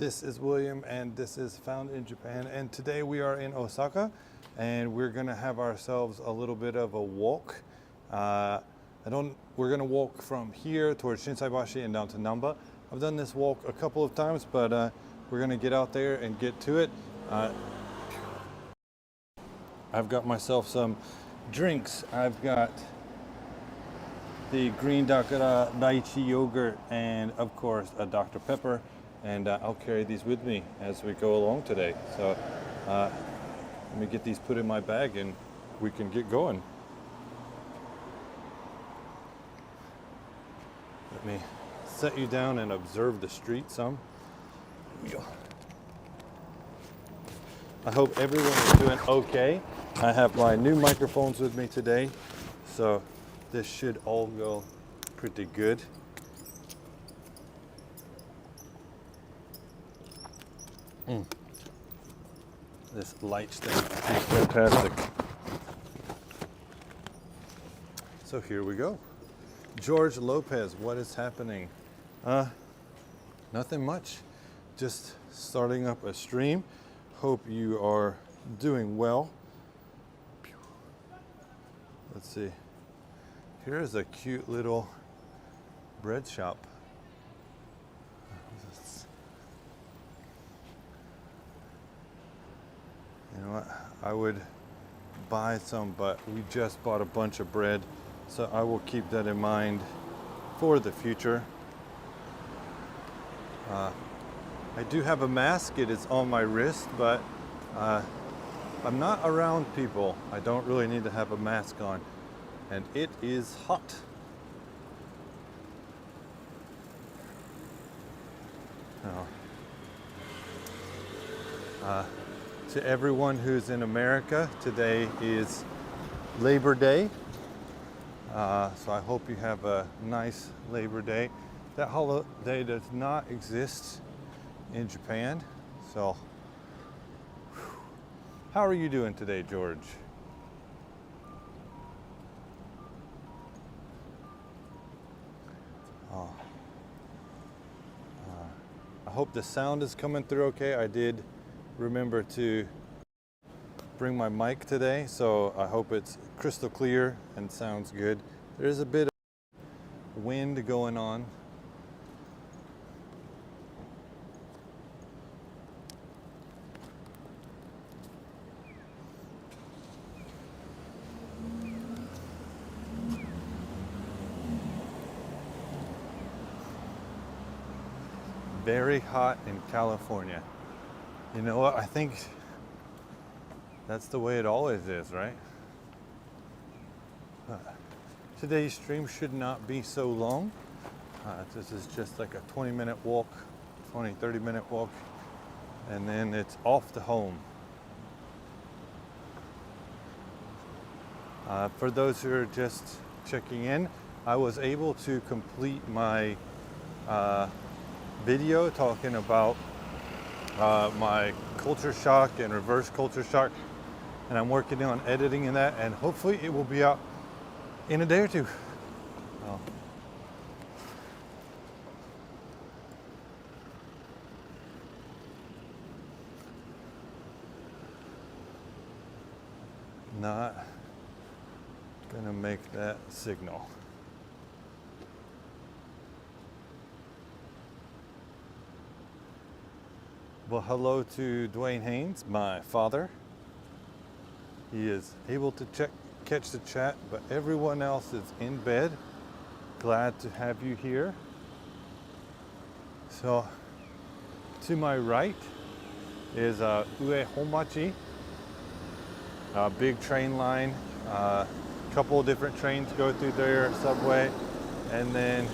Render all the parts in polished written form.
This is William and this is Found in Japan, and today we are in Osaka and we're gonna have ourselves a little bit of a walk. We're gonna walk from here towards Shinsaibashi and down to Namba. I've done this walk a couple of times, but we're gonna get out there and get to it. I've got myself some drinks. I've got the green Dakara Daiichi yogurt and of course a Dr. Pepper, and I'll carry these with me as we go along today. So let me get these put in my bag and we can get going. Let me set you down and observe the street some. I hope everyone is doing okay. I have my new microphones with me today, so this should all go pretty good. This light thing is fantastic. So here we go. George Lopez, what is happening? Nothing much. Just starting up a stream. Hope you are doing well. Let's see. Here's a cute little bread shop. You know what? I would buy some, but we just bought a bunch of bread, so I will keep that in mind for the future. I do have a mask. It is on my wrist, but I'm not around people. I don't really need to have a mask on, and it is hot. To everyone who's in America, today is Labor Day. So I hope you have a nice Labor Day. That holiday does not exist in Japan. So, how are you doing today, George? I hope the sound is coming through okay. I did remember to bring my mic today, so I hope it's crystal clear and sounds good. There's a bit of wind going on. Very hot in California. You know what? I think that's the way it always is, right? Today's stream should not be so long. This is just like a 20-minute walk, 30-minute walk, and then it's off to home. For those who are just checking in, I was able to complete my video talking about my culture shock and reverse culture shock, and I'm working on editing in that, and hopefully it will be out in a day or two. Not gonna make that signal. Well, hello to Dwayne Haynes, my father. He is able to catch the chat, but everyone else is in bed. Glad to have you here. So, to my right is Ue Honmachi, a big train line. A couple of different trains go through their subway, and then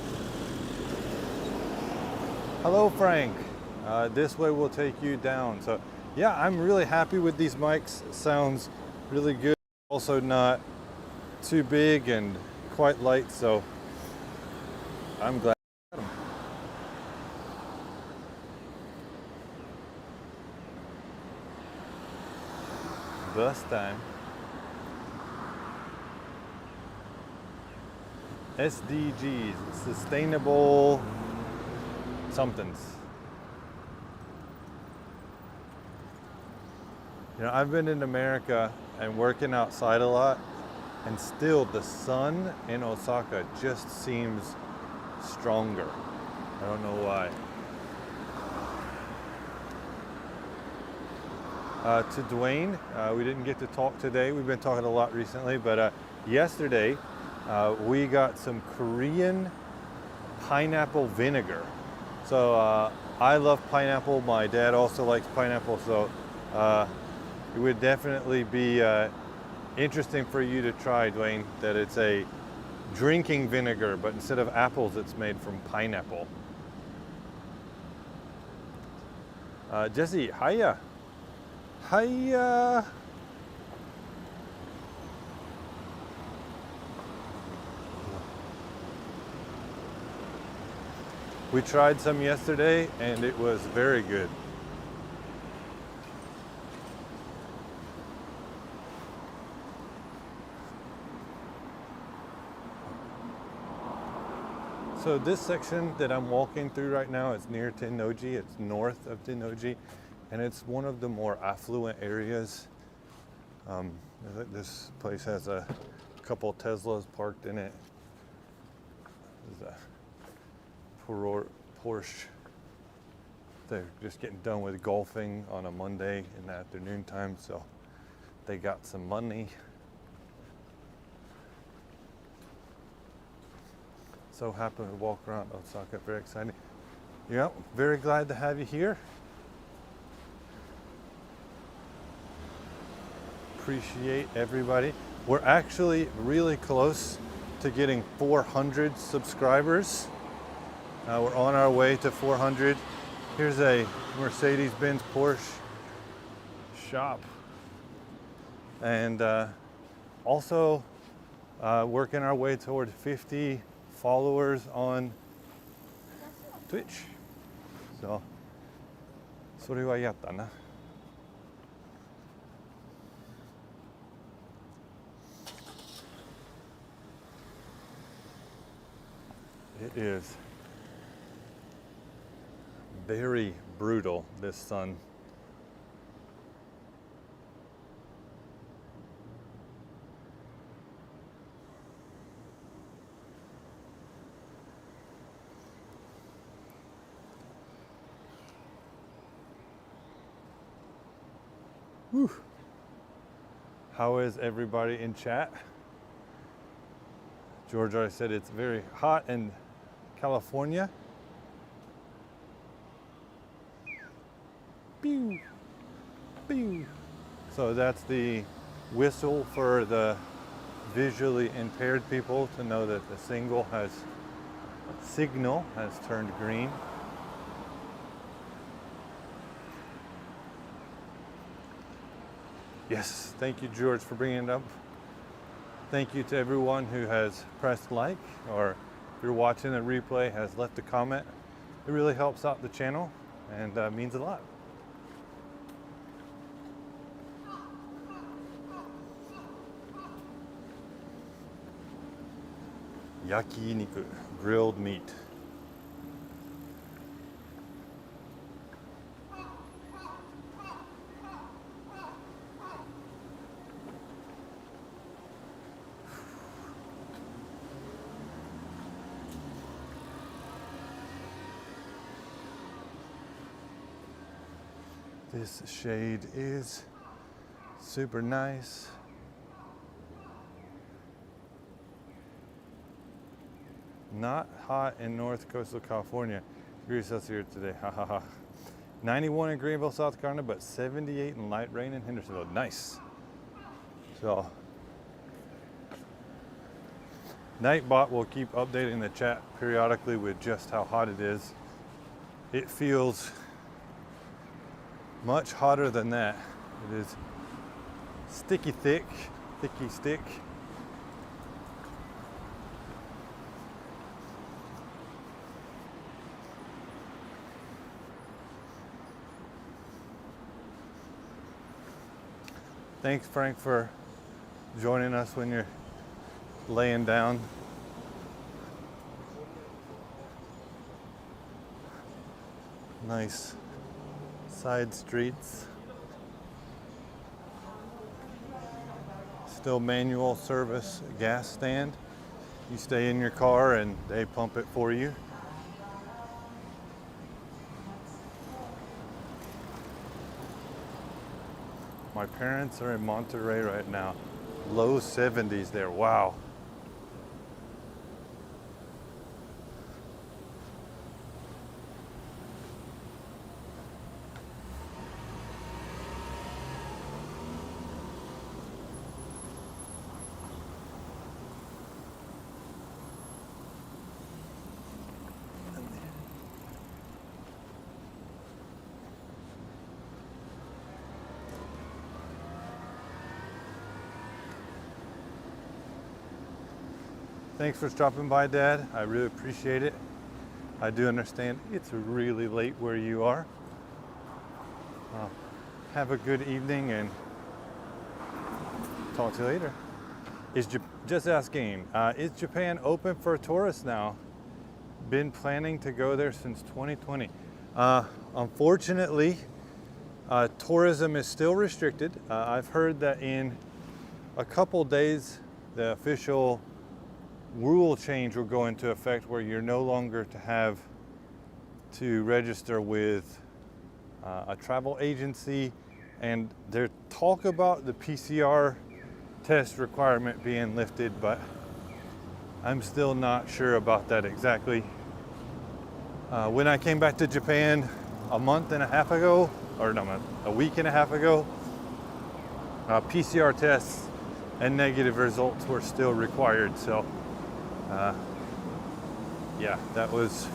hello, Frank. This way will take you down. So yeah, I'm really happy with these mics. It sounds really good. Also not too big and quite light, so I'm glad I got them. Bus time. SDGs, sustainable somethings. You know, I've been in America and working outside a lot, and still the sun in Osaka just seems stronger. I don't know why. To Dwayne, we didn't get to talk today. We've been talking a lot recently, but yesterday we got some Korean pineapple vinegar. So I love pineapple. My dad also likes pineapple, so it would definitely be interesting for you to try, Dwayne, that it's a drinking vinegar, but instead of apples, it's made from pineapple. Jesse, hiya. Hiya. We tried some yesterday and it was very good. So this section that I'm walking through right now is near Tennoji. It's north of Tennoji, and it's one of the more affluent areas. This place has a couple Teslas parked in it. There's a Porsche. They're just getting done with golfing on a Monday in the afternoon time, so they got some money. So happy to walk around Osaka, very exciting. Yeah, very glad to have you here. Appreciate everybody. We're actually really close to getting 400 subscribers. We're on our way to 400. Here's a Mercedes-Benz Porsche shop. And also working our way toward 50 followers on Twitch. So, それはやったな。It is very brutal, this sun. Whew. How is everybody in chat? George already said it's very hot in California. Pew, pew. So that's the whistle for the visually impaired people to know that the signal has turned green. Yes, thank you, George, for bringing it up. Thank you to everyone who has pressed like, or if you're watching a replay, has left a comment. It really helps out the channel and means a lot. Yakiniku, grilled meat. This shade is super nice. Not hot in North Coastal California. Degrees Celsius today, ha ha ha. 91 in Greenville, South Carolina, but 78 in light rain in Hendersonville. Nice. So, Nightbot will keep updating the chat periodically with just how hot it is. It feels much hotter than that. It is sticky thick, thicky stick. Thanks, Frank, for joining us when you're laying down. Nice side streets. Still manual service gas stand. You stay in your car and they pump it for you. My parents are in Monterey right now. Low 70s there, wow. Thanks for stopping by, Dad. I really appreciate it. I do understand it's really late where you are. Have a good evening and talk to you later. Just asking, is Japan open for tourists now? Been planning to go there since 2020. Unfortunately, tourism is still restricted. I've heard that in a couple days, the official rule change will go into effect where you're no longer to have to register with a travel agency, and there's talk about the PCR test requirement being lifted, but I'm still not sure about that exactly. When I came back to Japan a month and a half ago, or no, a week and a half ago, PCR tests and negative results were still required. So yeah, that was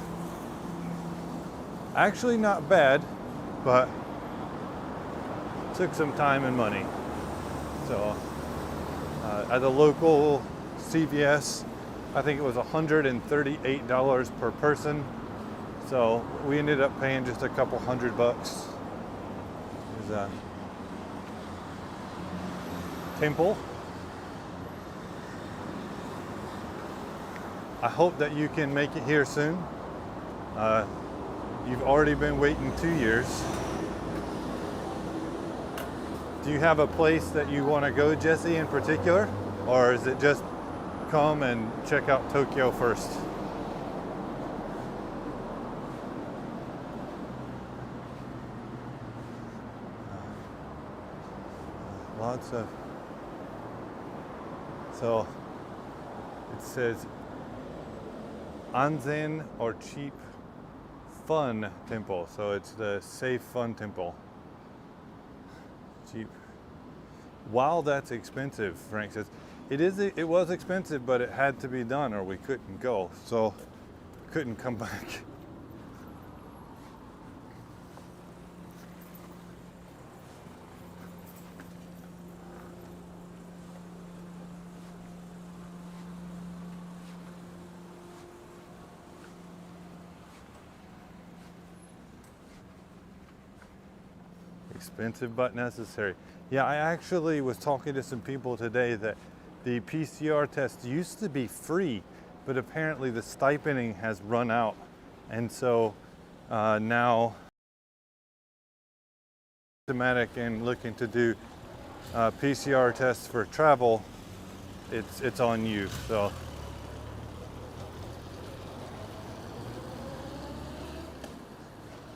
actually not bad, but took some time and money. So at the local CVS, I think it was $138 per person. So we ended up paying just a couple $100. There's a temple. I hope that you can make it here soon. You've already been waiting 2 years. Do you have a place that you want to go, Jesse, in particular? Or is it just come and check out Tokyo first? Lots of, so it says Anzen or cheap fun temple. So it's the safe fun temple. Cheap. Wow, that's expensive, Frank says. It was expensive, but it had to be done or we couldn't go. So couldn't come back. Expensive but necessary. Yeah, I actually was talking to some people today that the PCR test used to be free, but apparently the stipending has run out. And so now systematic and looking to do PCR tests for travel, it's on you. So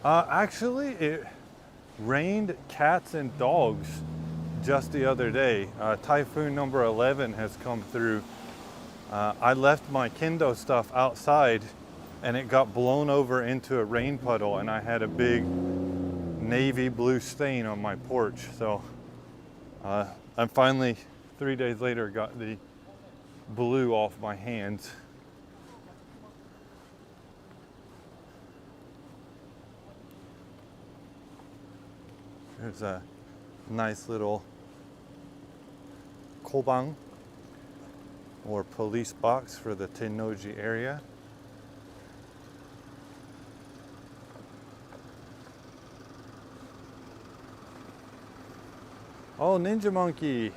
actually it rained cats and dogs just the other day. Typhoon number 11 has come through. I left my kendo stuff outside and it got blown over into a rain puddle and I had a big navy blue stain on my porch. So I finally, 3 days later, got the blue off my hands. There's a nice little koban or police box for the Tennoji area. Oh, Ninja Monkey.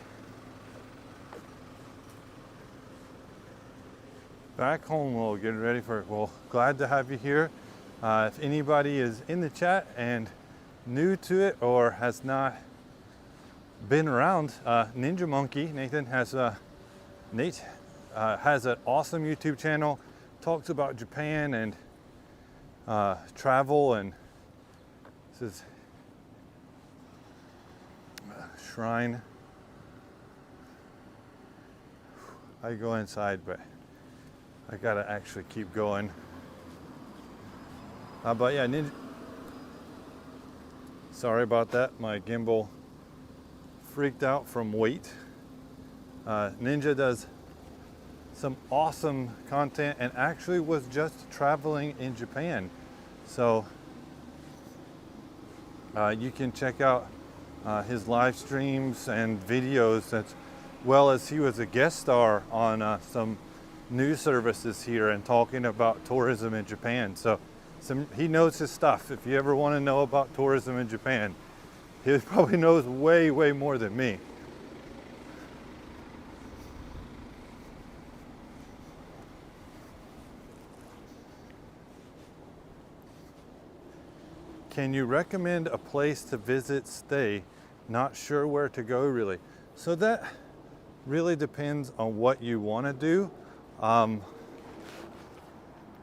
Back home, well, getting ready for it. Well, glad to have you here. If anybody is in the chat and new to it or has not been around. Ninja Monkey, Nathan has Nate has an awesome YouTube channel, talks about Japan and travel, and this is shrine. I go inside, but I gotta actually keep going. But yeah, Ninja. Sorry about that. My gimbal freaked out from weight. Ninja does some awesome content and actually was just traveling in Japan. So you can check out his live streams and videos, as well as he was a guest star on some news services here and talking about tourism in Japan. So he knows his stuff. If you ever want to know about tourism in Japan, he probably knows way, way more than me. Can you recommend a place to visit, stay? Not sure where to go really. So that really depends on what you want to do.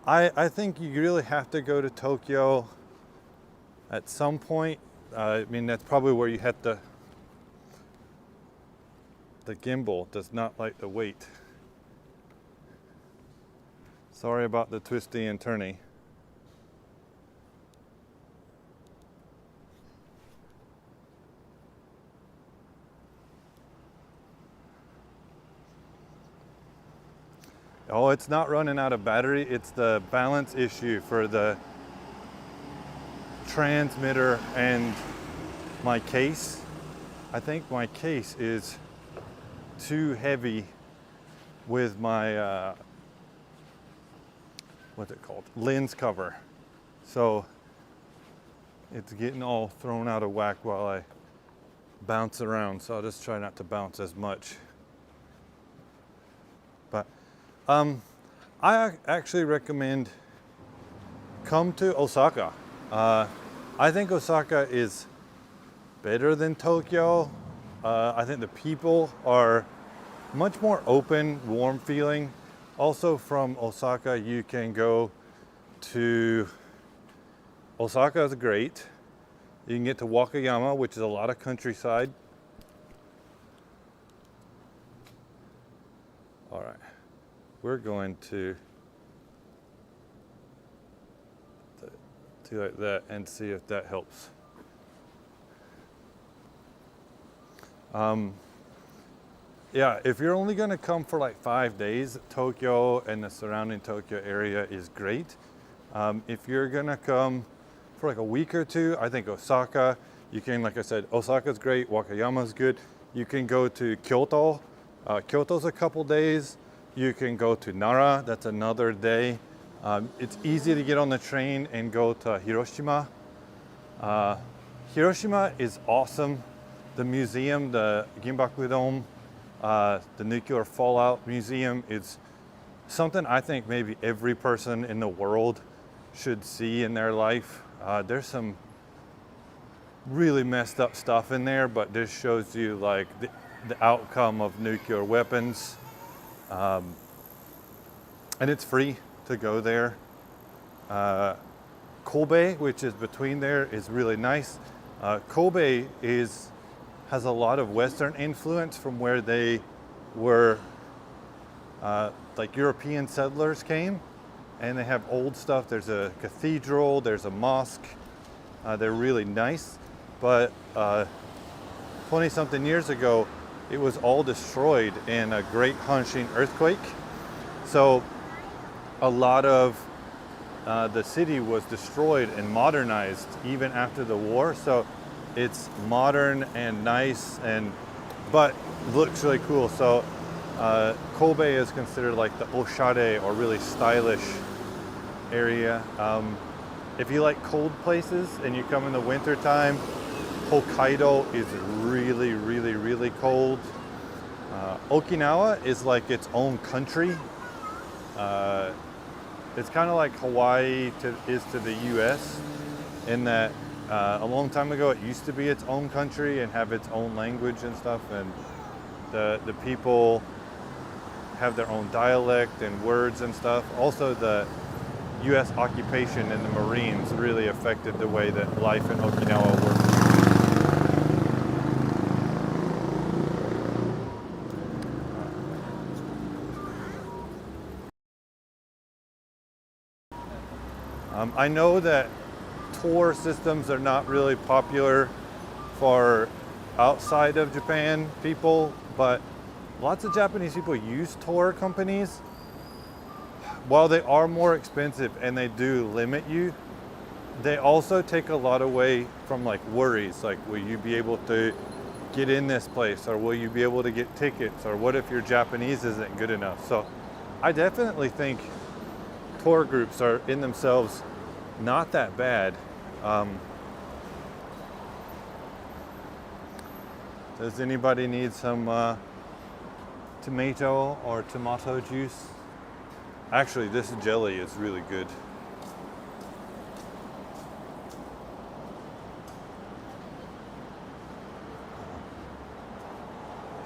I think you really have to go to Tokyo at some point. I mean, that's probably where you had the gimbal does not like the weight. Sorry about the twisty and turny. Oh, it's not running out of battery. It's the balance issue for the transmitter and my case. I think my case is too heavy with my, what's it called? Lens cover. So it's getting all thrown out of whack while I bounce around. So I'll just try not to bounce as much. But I actually recommend come to Osaka. I think Osaka is better than Tokyo. I think the people are much more open, warm feeling. Also from Osaka, you can go to, Osaka is great. You can get to Wakayama, which is a lot of countryside. All right. We're going to do like that and see if that helps. Yeah, if you're only going to come for like 5 days, Tokyo and the surrounding Tokyo area is great. If you're going to come for like a week or two, I think Osaka, you can, like I said, Osaka's great, Wakayama's good. You can go to Kyoto. Kyoto's a couple days. You can go to Nara, that's another day. It's easy to get on the train and go to Hiroshima. Hiroshima is awesome. The museum, the Ginbaku Dome, the Nuclear Fallout Museum, is something I think maybe every person in the world should see in their life. There's some really messed up stuff in there, but this shows you like the outcome of nuclear weapons. And it's free to go there. Kobe, which is between there, is really nice. Kobe has a lot of Western influence from where they were, like European settlers came, and they have old stuff. There's a cathedral, there's a mosque. They're really nice, but 20-something years ago, it was all destroyed in a great Hanshin earthquake. So a lot of the city was destroyed and modernized even after the war. So it's modern and nice, but looks really cool. So Kobe is considered like the oshare, or really stylish area. If you like cold places and you come in the winter time, Hokkaido is really, really, really cold. Okinawa is like its own country. It's kind of like Hawaii is to the US, in that A long time ago, it used to be its own country and have its own language and stuff, and the people have their own dialect and words and stuff. Also, the U.S. occupation in the Marines really affected the way that life in Okinawa works. I know that tour systems are not really popular for outside of Japan people, but lots of Japanese people use tour companies. While they are more expensive and they do limit you, they also take a lot away from like worries, like will you be able to get in this place, or will you be able to get tickets, or what if your Japanese isn't good enough? So I definitely think tour groups are in themselves not that bad. Does anybody need some tomato or tomato juice? Actually, this jelly is really good.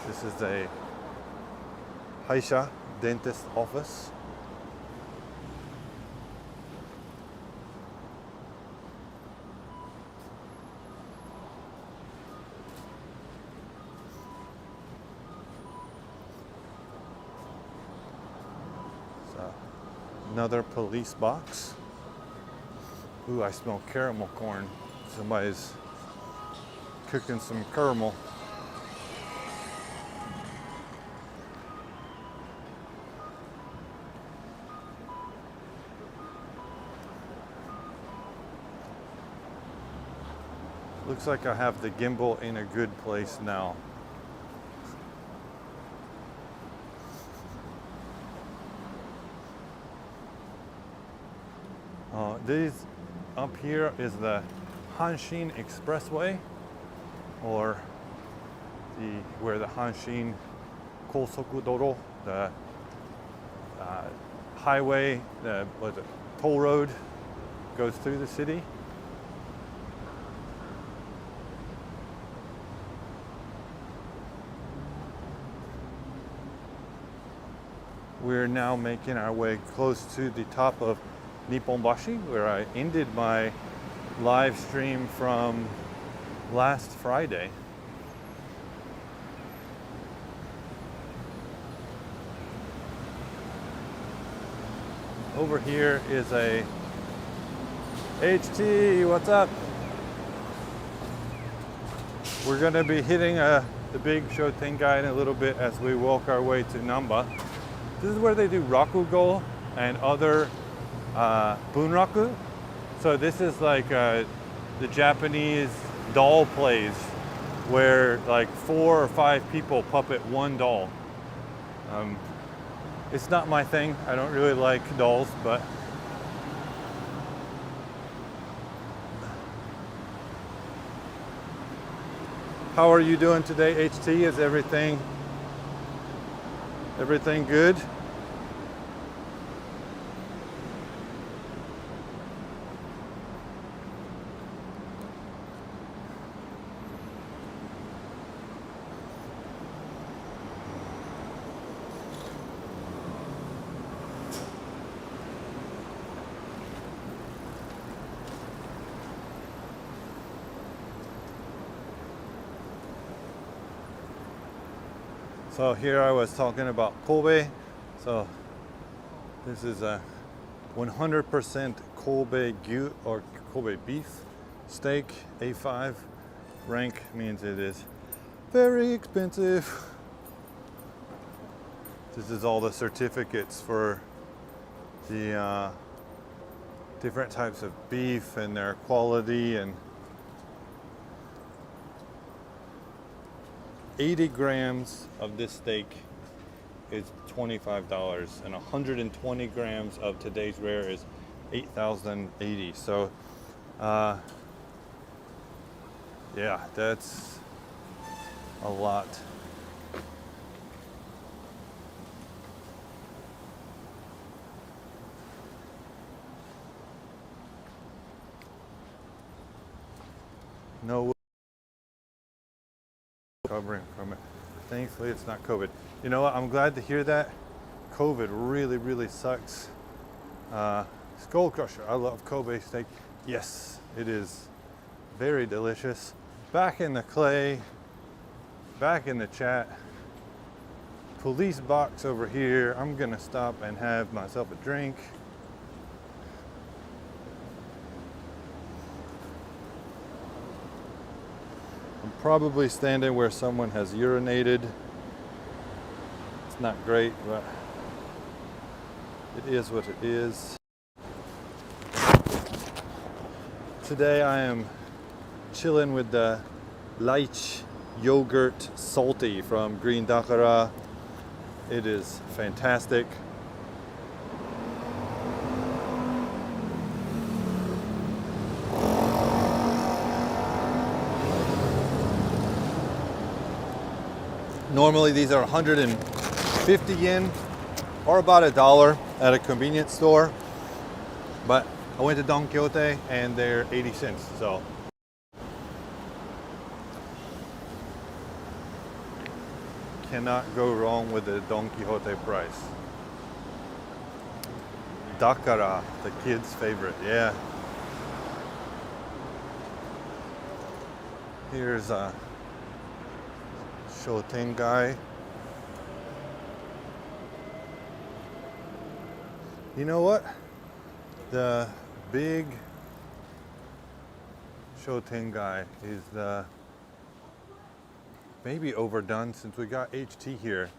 This is a Haisha dentist office. Another police box. Ooh, I smell caramel corn. Somebody's cooking some caramel. Looks like I have the gimbal in a good place now. These up here is the Hanshin Expressway, or where the Hanshin Kosoku Doro, the highway, the toll road goes through the city. We're now making our way close to the top of Nipponbashi, where I ended my live stream from last Friday. Over here is a HT, what's up? We're gonna be hitting the big Shotengai in a little bit as we walk our way to Namba. This is where they do rakugo and other bunraku. So this is like the Japanese doll plays where like 4 or 5 people puppet one doll. It's not my thing. I don't really like dolls, but how are you doing today, HT? Is everything good? So here I was talking about Kobe. So this is a 100% Kobe gyu or Kobe beef steak, A5 rank, means it is very expensive. This is all the certificates for the different types of beef and their quality, and 80 grams of this steak is $25, and 120 grams of today's rare is 8,080. So yeah, that's a lot. No recovering from it. Thankfully, it's not COVID. You know what? I'm glad to hear that. COVID really, really sucks. Skull Crusher. I love Kobe steak. Yes, it is very delicious. Back in the clay, back in the chat. Police box over here. I'm gonna stop and have myself a drink. I'm probably standing where someone has urinated. It's not great, but it is what it is. Today I am chilling with the lychee yogurt salty from Green Dakara. It is fantastic. Normally these are 150 yen or about $1 at a convenience store, but I went to Don Quixote and they're 80 cents, so. Cannot go wrong with the Don Quixote price. Dakara, the kids' favorite, yeah. Here's a Shotengai. You know what? The big Shotengai is maybe overdone since we got HT here.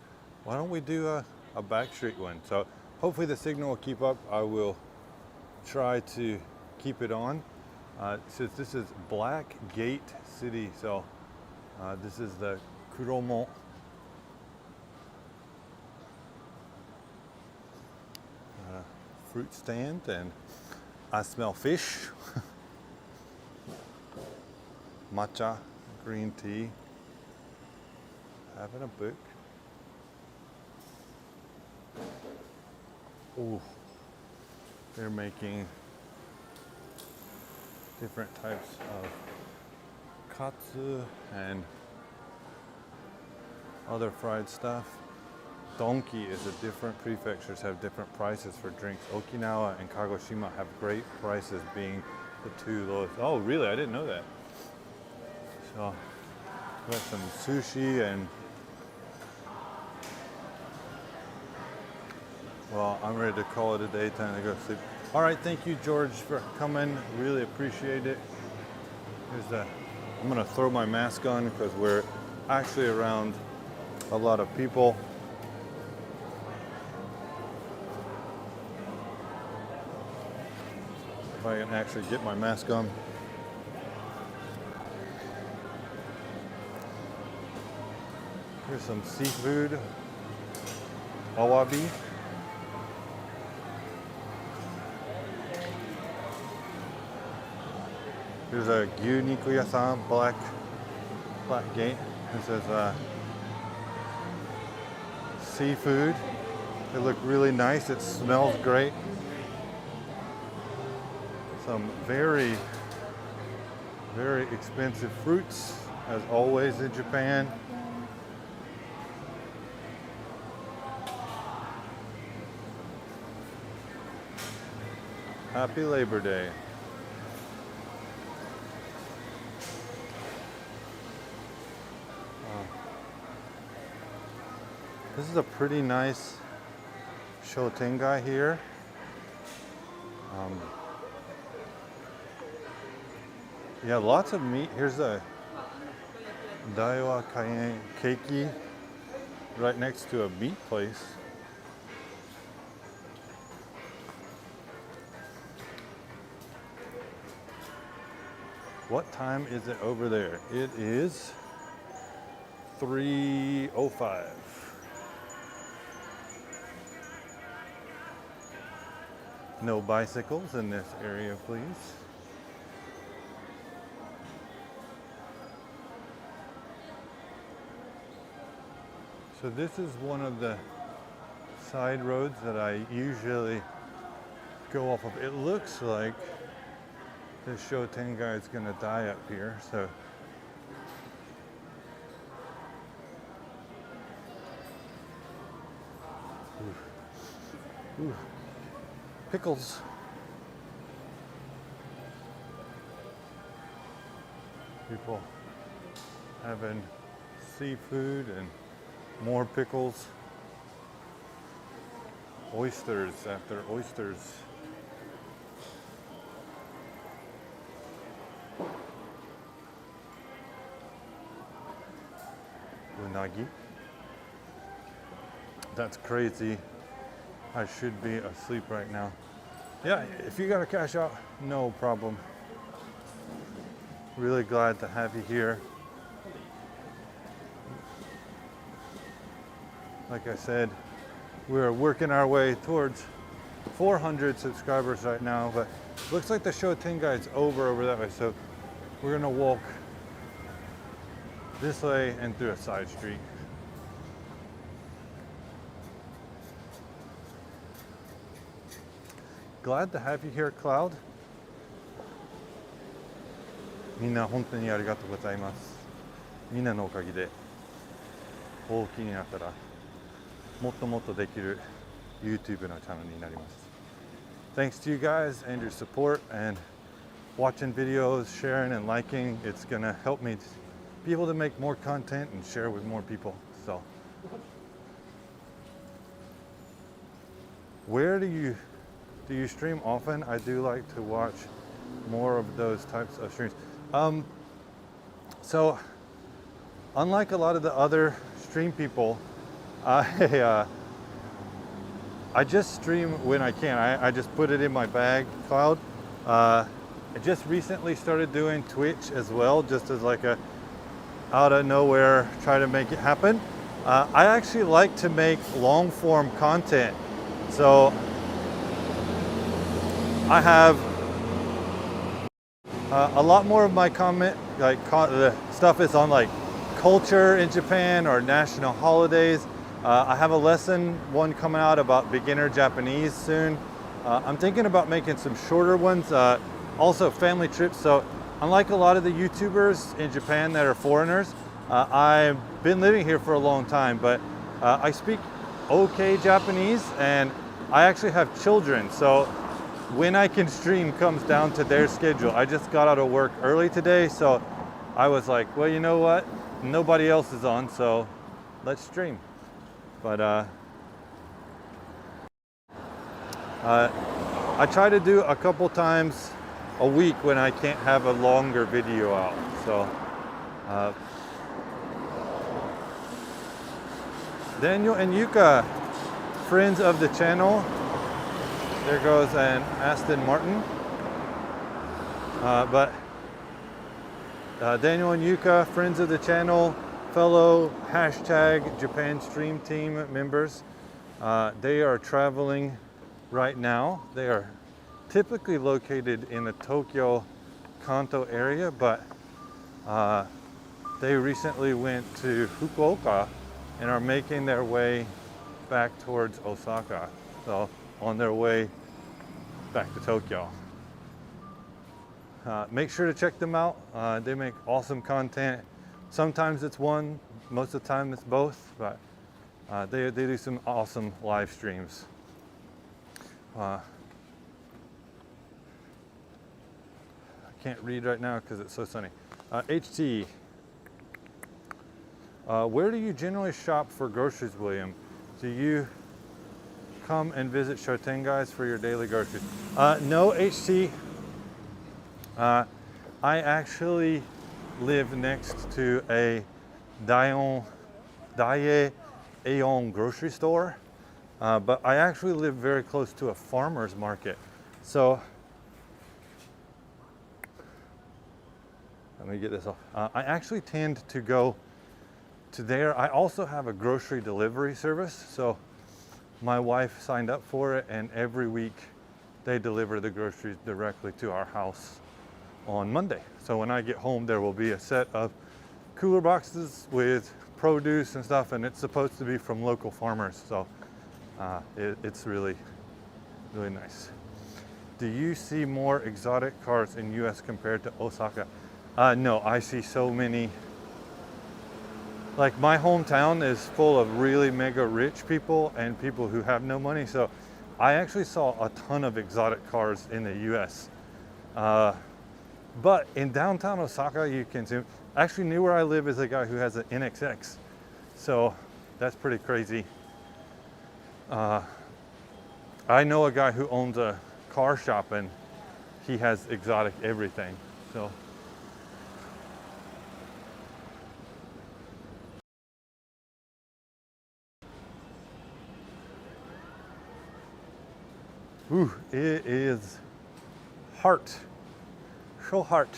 Why don't we do a back street one? So hopefully the signal will keep up. I will try to keep it on. Since this is Black Gate City, so this is the Kuromo. Fruit stand, and I smell fish. Matcha, green tea. Having a book. Ooh, they're making different types of katsu and other fried stuff. Donki is a different prefectures have different prices for drinks. Okinawa and Kagoshima have great prices, being the two lowest. Oh, really? I didn't know that. So, got some sushi and. Well, I'm ready to call it a day. Time to go sleep. All right, thank you, George, for coming. Really appreciate it. I'm gonna throw my mask on because we're actually around a lot of people. If I can actually get my mask on. Here's some seafood. Awabi. Here's a Gyu Nikuya-san, Black Gate. This is seafood. They look really nice. It smells great. Some very, very expensive fruits, as always in Japan. Happy Labor Day. This is a pretty nice Shotengai here. Yeah, lots of meat. Here's a Daiwa Cayenne Keiki right next to a meat place. What time is it over there? It is 3:05. No bicycles in this area, please. So this is one of the side roads that I usually go off of. It looks like the Shotengai is gonna die up here, so Ooh. Pickles. People having seafood and more pickles. Oysters after oysters. Unagi. That's crazy. I should be asleep right now. Yeah, if you gotta cash out, no problem. Really glad to have you here. Like I said, we're working our way towards 400 subscribers right now, but looks like the Shotengai is over that way, so we're gonna walk this way and through a side street. Glad to have you here, Cloud. みんな本当にありがとうございます。みんなのおかげで大きになったらもっともっとできる YouTube のチャンネルになります。Thanks to you guys and your support and watching videos, sharing and liking. It's gonna help me be able to make more content and share with more people. So, where do you stream often? I do like to watch more of those types of streams. So unlike a lot of the other stream people, I just stream when I can. I just put it in my bag, Cloud. I just recently started doing Twitch as well, just as like a out of nowhere, try to make it happen. I actually like to make long form content. So I have a lot more of my comment, like the stuff is on like culture in Japan or national holidays. I have a lesson one coming out about beginner Japanese soon. I'm thinking about making some shorter ones, also family trips. So unlike a lot of the YouTubers in Japan that are foreigners, I've been living here for a long time, but I speak okay Japanese and I actually have children. So when I can stream comes down to their schedule. I just got out of work early today, so I was like, well, you know what? Nobody else is on, so let's stream. But I try to do a couple times a week when I can't have a longer video out. So Daniel and Yuka, friends of the channel. There goes an Aston Martin. Daniel and Yuka, friends of the channel, fellow #Japan Stream Team members. They are traveling right now. They are typically located in the Tokyo, Kanto area, but they recently went to Fukuoka and are making their way back towards Osaka. So on their way back to Tokyo. Make sure to check them out. They make awesome content. Sometimes it's one, most of the time it's both, but they do some awesome live streams. I can't read right now because it's so sunny. HT, where do you generally shop for groceries, William? Do you come and visit Shotengais for your daily groceries? No, HT. I actually live next to a Daye Aeon grocery store, but I actually live very close to a farmer's market. So let me get this off. I actually tend to go to there. I also have a grocery delivery service. So my wife signed up for it, and every week they deliver the groceries directly to our house on Monday. So when I get home, there will be a set of cooler boxes with produce and stuff, and it's supposed to be from local farmers. So it's really, really nice. Do you see more exotic cars in US compared to Osaka? No, I see so many Like my hometown is full of really mega rich people and people who have no money. So I actually saw a ton of exotic cars in the US. But in downtown Osaka, you can see, actually near where I live is a guy who has an NXX. So that's pretty crazy. I know a guy who owns a car shop and he has exotic everything. So ooh, it is hot. So hot.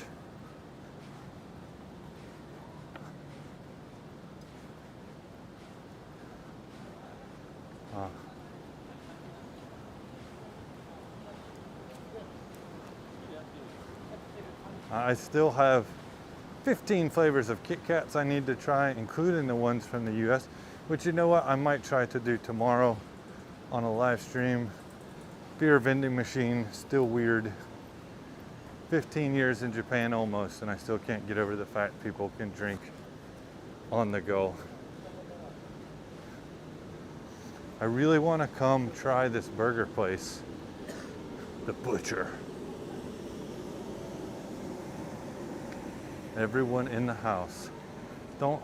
I still have 15 flavors of Kit Kats I need to try, including the ones from the US, which you know what, I might try to do tomorrow on a live stream. Beer vending machine, still weird. 15 years in Japan almost, and I still can't get over the fact people can drink on the go. I really want to come try this burger place, The Butcher. Everyone in the house. Don't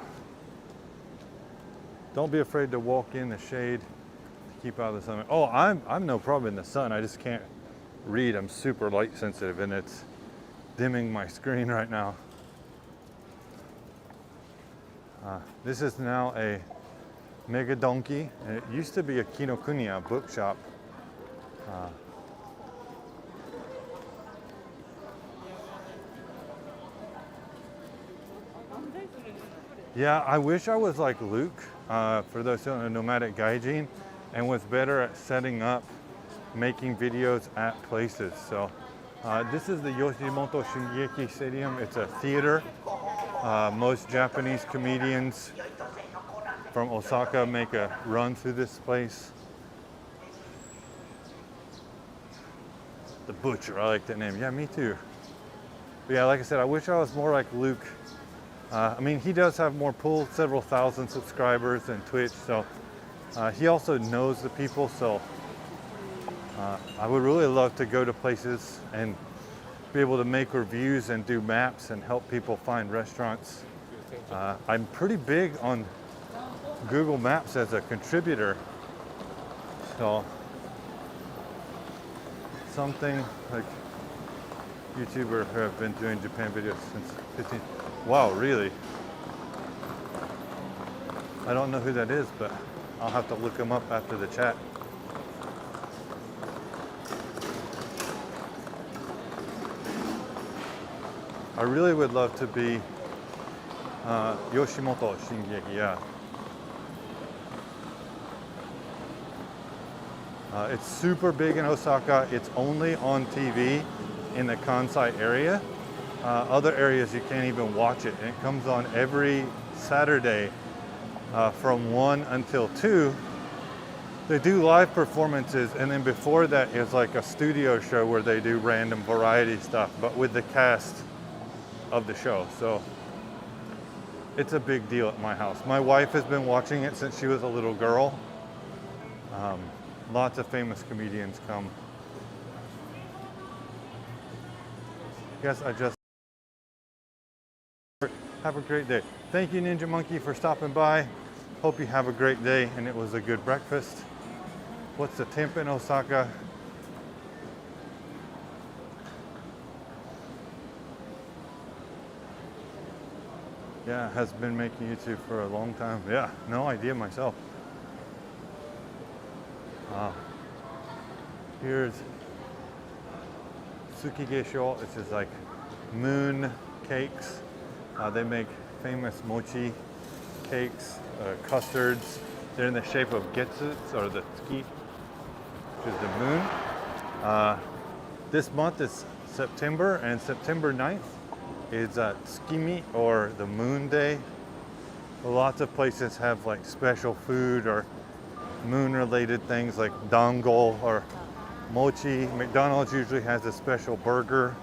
be afraid to walk in the shade to keep out of the sun. Oh, I'm no problem in the sun. I just can't read. I'm super light sensitive and it's dimming my screen right now. This is now a Mega Donkey, and it used to be a Kinokuniya bookshop. Yeah, I wish I was like Luke, for those who don't know, nomadic gaijin, and was better at setting up, making videos at places. So this is the Yoshimoto Shingeki Stadium. It's a theater. Most Japanese comedians from Osaka make a run through this place. The Butcher, I like that name. Yeah, me too. But yeah, like I said, I wish I was more like Luke. I mean, he does have more pull, several thousand subscribers and Twitch, so he also knows the people, so I would really love to go to places and be able to make reviews and do maps and help people find restaurants. I'm pretty big on Google Maps as a contributor, so something like YouTuber who have been doing Japan videos since 15. Wow, really? I don't know who that is, but I'll have to look him up after the chat. I really would love to be Yoshimoto Shingeki, yeah. It's super big in Osaka. It's only on TV in the Kansai area. Other areas you can't even watch it. And it comes on every Saturday from 1 until 2. They do live performances, and then before that is like a studio show where they do random variety stuff, but with the cast of the show. So it's a big deal at my house. My wife has been watching it since she was a little girl. Lots of famous comedians come. Guess I just have a great day. Thank you, Ninja Monkey, for stopping by. Hope you have a great day and it was a good breakfast. What's the temp in Osaka? Yeah, has been making YouTube for a long time. Yeah, no idea myself. Here's Tsukigesho. This is like moon cakes. They make famous mochi cakes, custards. They're in the shape of getsu, or the tsuki, which is the moon. This month is September, and September 9th is Tsukimi, or the moon day. Lots of places have like special food or moon related things like dango or mochi. McDonald's usually has a special burger.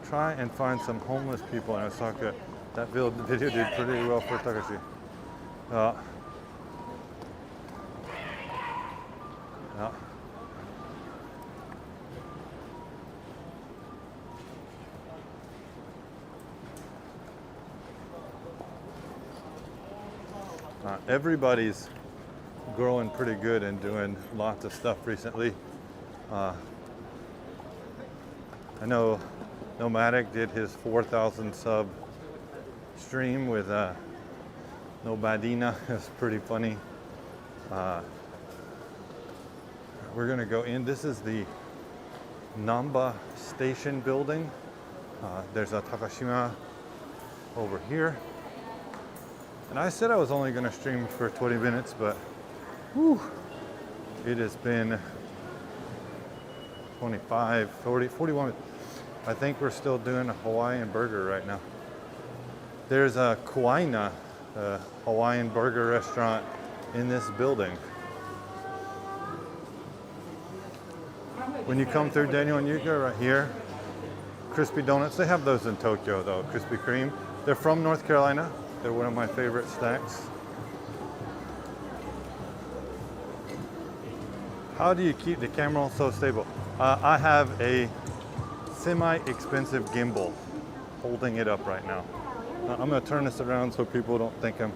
try and find some homeless people in Osaka. That video did pretty well for Takashi. Yeah. Everybody's growing pretty good and doing lots of stuff recently. I know Nomadic did his 4,000 sub stream with Nobadina. It's pretty funny. We're gonna go in. This is the Namba Station building. There's a Takashima over here. And I said I was only gonna stream for 20 minutes, but whew, it has been 25, 40, 41. I think we're still doing a Hawaiian burger right now. There's a Kuaina, a Hawaiian burger restaurant in this building. When you come through Daniel and Yuka right here, crispy donuts, they have those in Tokyo though, Krispy Kreme. They're from North Carolina. They're one of my favorite snacks. How do you keep the camera so stable? I have a semi-expensive gimbal holding it up right now. I'm gonna turn this around so people don't think I'm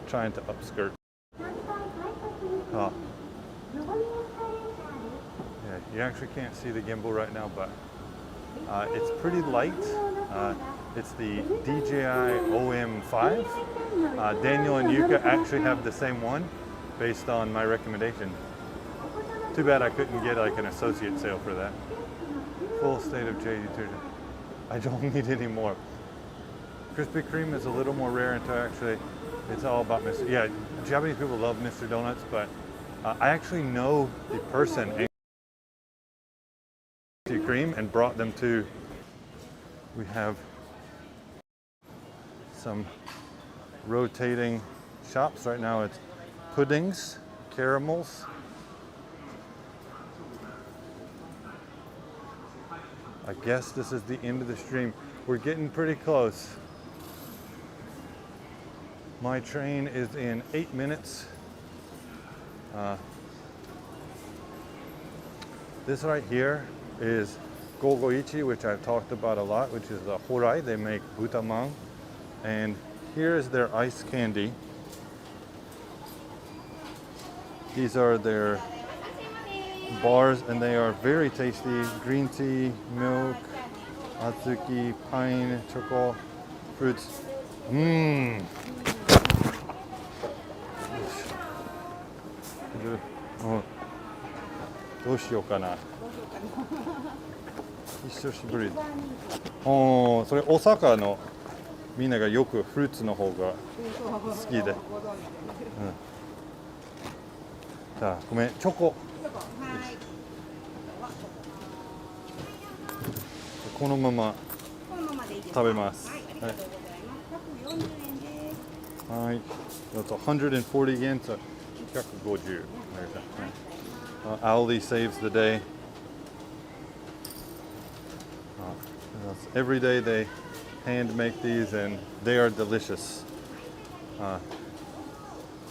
trying to upskirt. Yeah, you actually can't see the gimbal right now, but it's pretty light. It's the DJI OM5. Daniel and Yuka actually have the same one based on my recommendation. Too bad I couldn't get like an associate sale for that. Full state of J detergent. I don't need any more. Krispy Kreme is a little more rare until actually it's all about Mr. Yeah, Japanese people love Mr. Donuts, but I actually know the person in Krispy Kreme and brought them to. We have some rotating shops right now. It's puddings, caramels. I guess this is the end of the stream. We're getting pretty close. My train is in 8 minutes. This right here is Gogoichi, which I've talked about a lot, which is the Horai. They make butamang. And here is their ice candy. These are their bars, and they are very tasty. Green tea, milk, atsuki, pine, chocolate, fruits. Mmm. どうしようかな。久しぶり。それ大阪のみんながよくフルーツの方が好きで。じゃあごめん、チョコ。このまま食べます。はい。That's 140 yen, so 150. Ali saves the day. Every day they hand make these and they are delicious.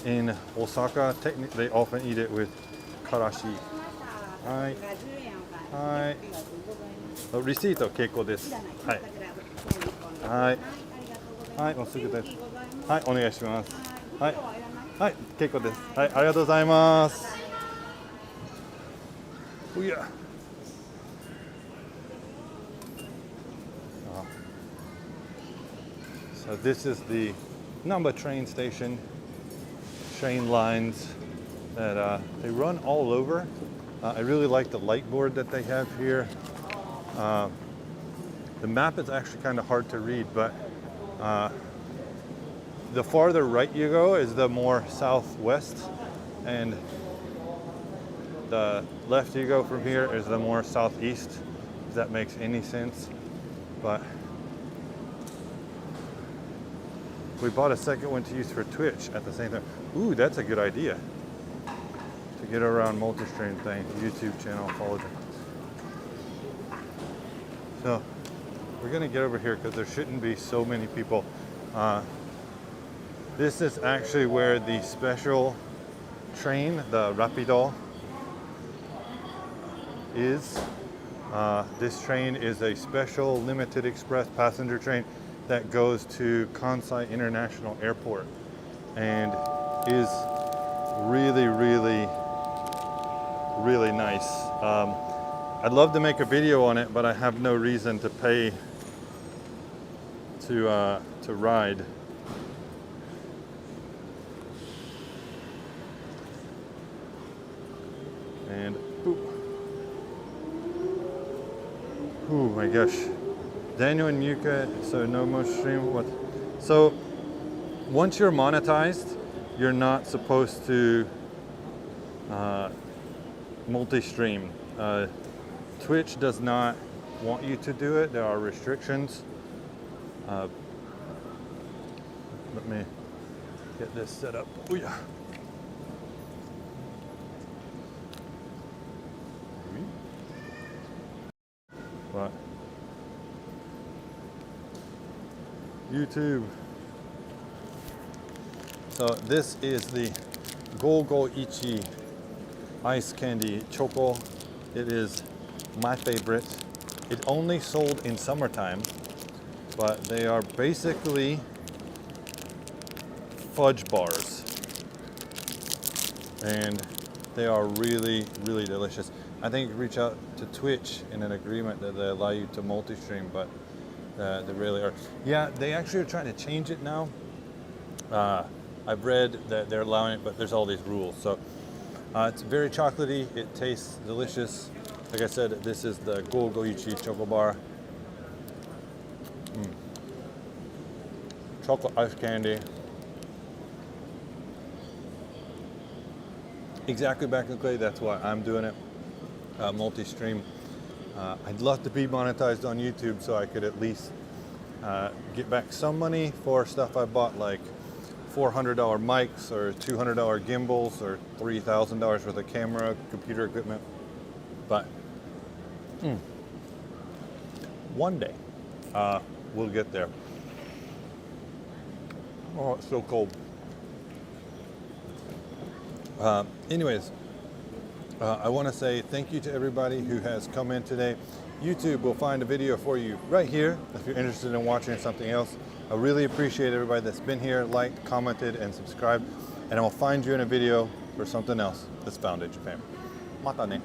In Osaka, they often eat it with karashi. はい。はい。レシート結構です。はい。はい。はい、もうすぐです。はい、お願いします。はい。はい、結構です。はい、ありがとうございます。おや。So this is the Namba train station. Train lines that they run all over. I really like the light board that they have here. The map is actually kind of hard to read, but the farther right you go is the more southwest, and the left you go from here is the more southeast, if that makes any sense. But we bought a second one to use for Twitch at the same time. Ooh, that's a good idea. To get around multi-stream thing, YouTube channel, follow them. So we're gonna get over here because there shouldn't be so many people. This is actually where the special train, the Rapido, is. This train is a special limited express passenger train that goes to Kansai International Airport and is really, really, really nice. I'd love to make a video on it, but I have no reason to pay to ride. And boop. Oh my gosh. Daniel and Yuka, so no more stream. What? So once you're monetized, you're not supposed to multi-stream. Twitch does not want you to do it. There are restrictions. Let me get this set up. Oh yeah. What? YouTube. So this is the Gogo Ichi ice candy choco. It is my favorite. It only sold in summertime, but they are basically fudge bars. And they are really, really delicious. I think reach out to Twitch in an agreement that they allow you to multi-stream, but they really are. Yeah, they actually are trying to change it now. I've read that they're allowing it, but there's all these rules. So it's very chocolatey. It tastes delicious. Like I said, this is the Gogo Ichi Choco Bar. Chocolate ice candy. Exactly back in the clay. That's why I'm doing it. Multi-stream. I'd love to be monetized on YouTube so I could at least get back some money for stuff I bought, like $400 mics or $200 gimbals or $3,000 worth of camera, computer equipment. But one day we'll get there. Oh, it's so cold. Anyways, I want to say thank you to everybody who has come in today. YouTube will find a video for you right here if you're interested in watching something else. I really appreciate everybody that's been here, liked, commented, and subscribed. And I will find you in a video for something else that's found in Japan. Mata ne.